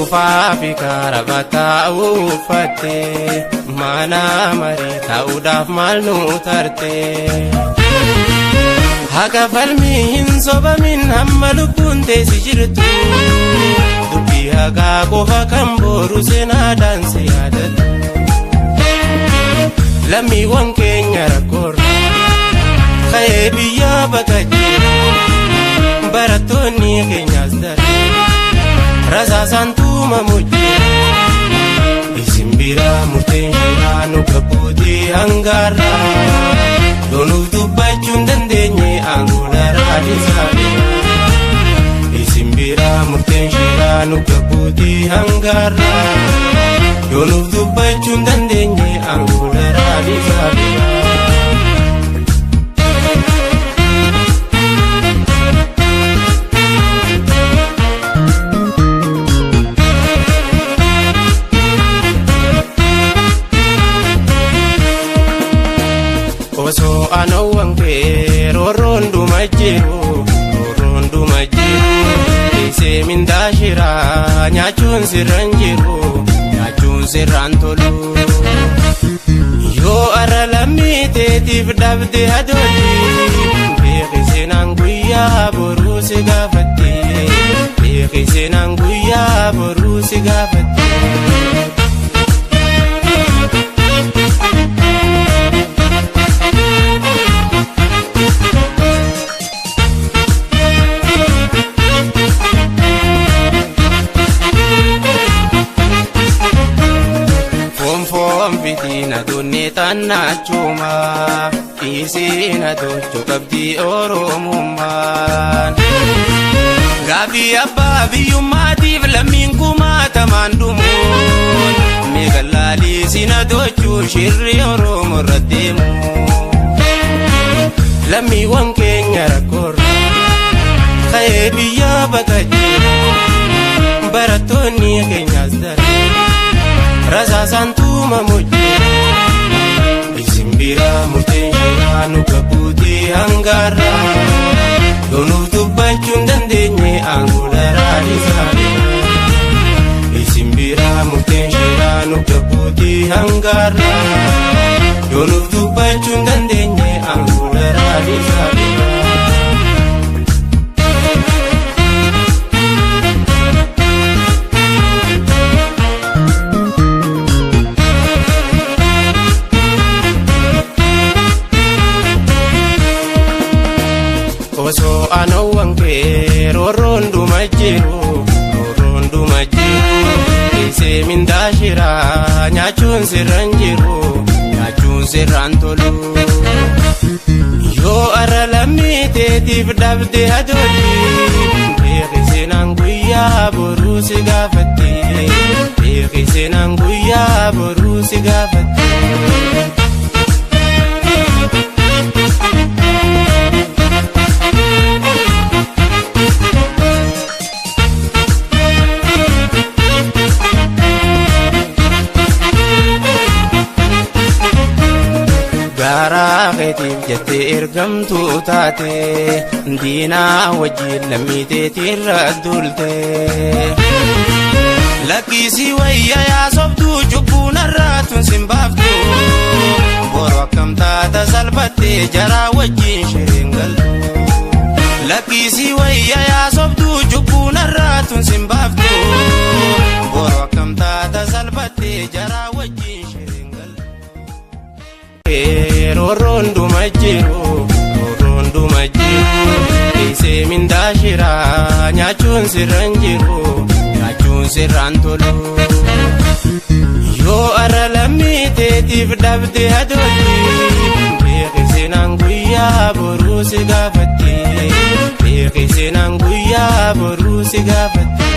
Ufafi karabata ufate mana marita udaf malnu tarte Haga falmi hinsoba min hammalu kunte sijirtu Dubi haga kofa kamboru sena danse yadat Lami wankenya rakor Khaye biya bakajira Baratoni kenyas dare Raza santuma mujira Isimbira mutenjira nukaputi angara Donu dubachun dandenye angulara disabira Isimbira mutenjira nukaputi angara Donu dubachun dandenye angulara disabira Oso ano wangke rorondu majiru Ise mindashira nyachun sirantolu Yo aralamite tifdabde hadoli Bekise nanguya boru sigafati Bekise nanguya boru sigafati Fitina dunita na chuma Isina docho kabdi oromuman Gabi abba biyumati vlamin kumata mandumun Megalali sina docho shirri oromu radimu Lami wankenya rakor Khaye biya bakajira Baratoni kenyas dare Raza santuma mujira Isimbira mutenjira nukaputi angara Donu dubachun dandenye angulara disabira Isimbira mutenjira nukaputi angara Donu dubachun dandenye angulara disabira Oso ano wangke rorondu majiru Ise mindashira nyachun sirantolu Yo aralamite tifdabde hadoli Bekise nanguya boru sigafati Bekise nanguya boru sigafati Gara keetif jette ergamtu taate Diina wajjin lammite tirra dulte Lakkisi wayya yaasobdu cubbuun arraatun simbaaftu Boru akkam taata salphatte jara wajjin sheengaltu Lakkisi wayya yaasobdu cubbuun arraatun simbaaftu Boru akkam taata salphatte jara wajjin sheengaltu Rorondu majiru Ise mindashira nyachun sirantolu Yo aralamite tifdabde hadoli Bekise nanguya boru sigafati Bekise nanguya boru sigafati